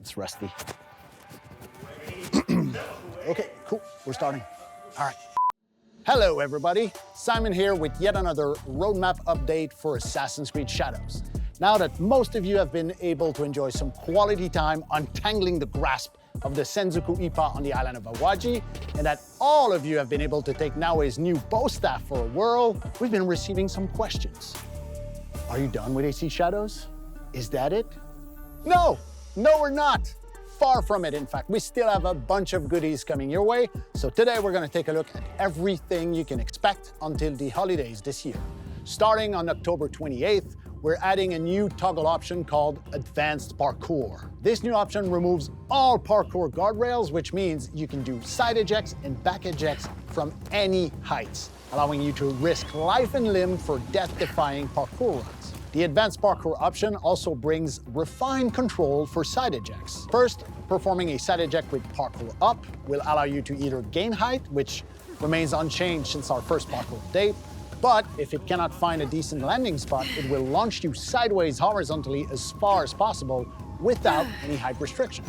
It's rusty. Okay, cool, we're starting. All right. Hello, everybody. Simon here with yet another roadmap update for Assassin's Creed Shadows. Now that most of you have been able to enjoy some quality time untangling the grasp of the Senzoku Ippa on the island of Awaji, and that all of you have been able to take Naoe's new bow staff for a whirl, we've been receiving some questions. Are you done with AC Shadows? Is that it? No, we're not. Far from it, in fact. We still have a bunch of goodies coming your way, so today we're gonna take a look at everything you can expect until the holidays this year. Starting on October 28th, we're adding a new toggle option called Advanced Parkour. This new option removes all parkour guardrails, which means you can do side ejects and back ejects from any heights, allowing you to risk life and limb for death-defying parkour runs. The Advanced Parkour option also brings refined control for side ejects. First, performing a side eject with parkour up will allow you to either gain height, which remains unchanged since our first parkour update, but if it cannot find a decent landing spot, it will launch you sideways horizontally as far as possible without any height restriction.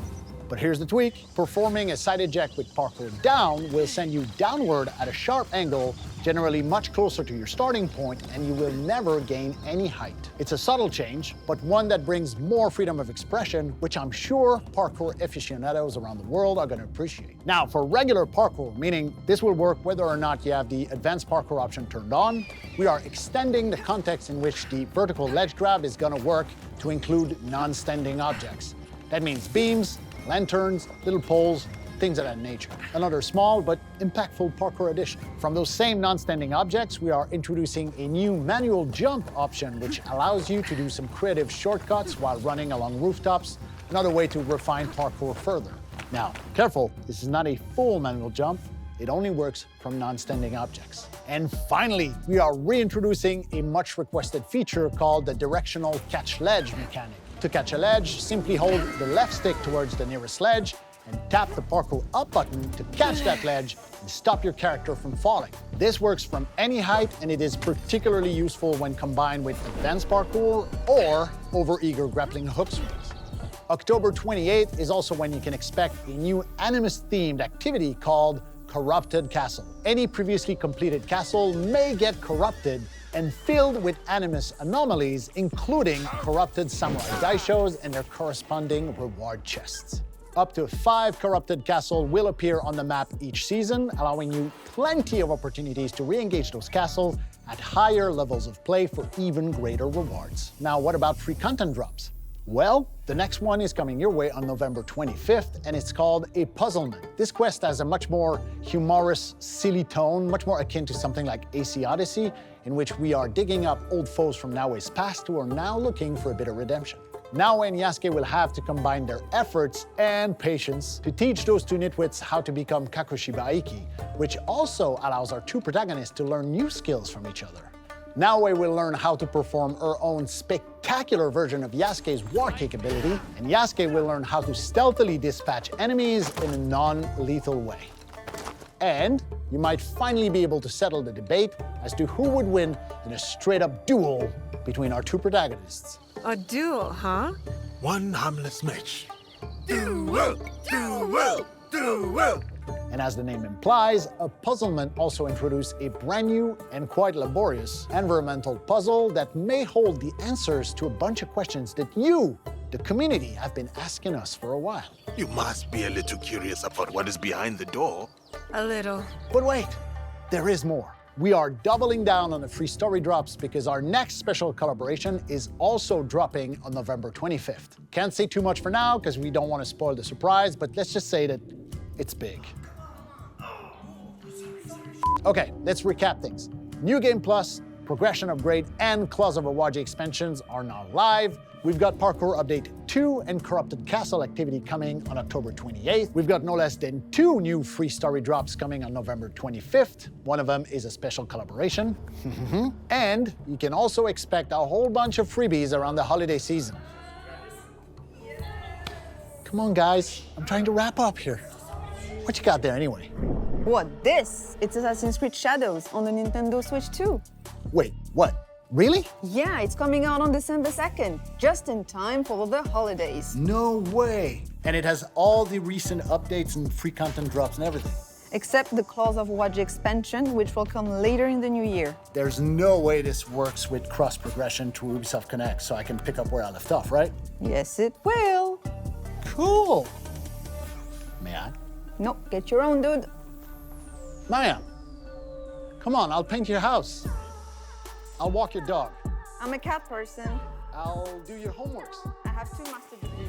But here's the tweak. Performing a side eject with parkour down will send you downward at a sharp angle, generally much closer to your starting point, and you will never gain any height. It's a subtle change, but one that brings more freedom of expression, which I'm sure parkour aficionados around the world are gonna appreciate. Now, for regular parkour, meaning this will work whether or not you have the advanced parkour option turned on, we are extending the context in which the vertical ledge grab is gonna work to include non-standing objects. That means beams, lanterns, little poles, things of that nature. Another small but impactful parkour addition. From those same non-standing objects, we are introducing a new manual jump option, which allows you to do some creative shortcuts while running along rooftops, another way to refine parkour further. Now, careful, this is not a full manual jump. It only works from non-standing objects. And finally, we are reintroducing a much requested feature called the directional catch ledge mechanic. To catch a ledge, simply hold the left stick towards the nearest ledge and tap the parkour up button to catch that ledge and stop your character from falling. This works from any height, and it is particularly useful when combined with advanced parkour or over-eager grappling hook swings. October 28th is also when you can expect a new Animus-themed activity called Corrupted Castle. Any previously completed castle may get corrupted and filled with Animus anomalies, including corrupted samurai daishos and their corresponding reward chests. Up to 5 corrupted castles will appear on the map each season, allowing you plenty of opportunities to re-engage those castles at higher levels of play for even greater rewards. Now, what about free content drops? Well, the next one is coming your way on November 25th, and it's called A Puzzlement. This quest has a much more humorous, silly tone, much more akin to something like AC Odyssey, in which we are digging up old foes from Naoe's past who are now looking for a bit of redemption. Naoe and Yasuke will have to combine their efforts and patience to teach those two nitwits how to become Kakushibaiki, which also allows our two protagonists to learn new skills from each other. Naoe will learn how to perform her own spectacular version of Yasuke's war capability, and Yasuke will learn how to stealthily dispatch enemies in a non-lethal way. And you might finally be able to settle the debate as to who would win in a straight-up duel between our two protagonists. A duel, huh? One harmless match. Duel! Duel! Duel! And as the name implies, A Puzzlement also introduced a brand new and quite laborious environmental puzzle that may hold the answers to a bunch of questions that you, the community, have been asking us for a while. You must be a little curious about what is behind the door. A little. But wait, there is more. We are doubling down on the free story drops because our next special collaboration is also dropping on November 25th. Can't say too much for now because we don't want to spoil the surprise, but let's just say that it's big. Okay, let's recap things. New Game Plus, Progression Upgrade, and Claws of Awaji expansions are now live. We've got Parkour Update 2 and Corrupted Castle activity coming on October 28th. We've got no less than 2 new free story drops coming on November 25th. One of them is a special collaboration. And you can also expect a whole bunch of freebies around the holiday season. Come on, guys. I'm trying to wrap up here. What you got there anyway? What, this? It's Assassin's Creed Shadows on the Nintendo Switch 2. Wait, what? Really? Yeah, it's coming out on December 2nd, just in time for the holidays. No way. And it has all the recent updates and free content drops and everything. Except the Claws of Wadji expansion, which will come later in the new year. There's no way this works with cross-progression to Ubisoft Connect, so I can pick up where I left off, right? Yes, it will. Cool. May I? No, get your own, dude. Maya, come on, I'll paint your house. I'll walk your dog. I'm a cat person. I'll do your homeworks. I have 2 master degrees.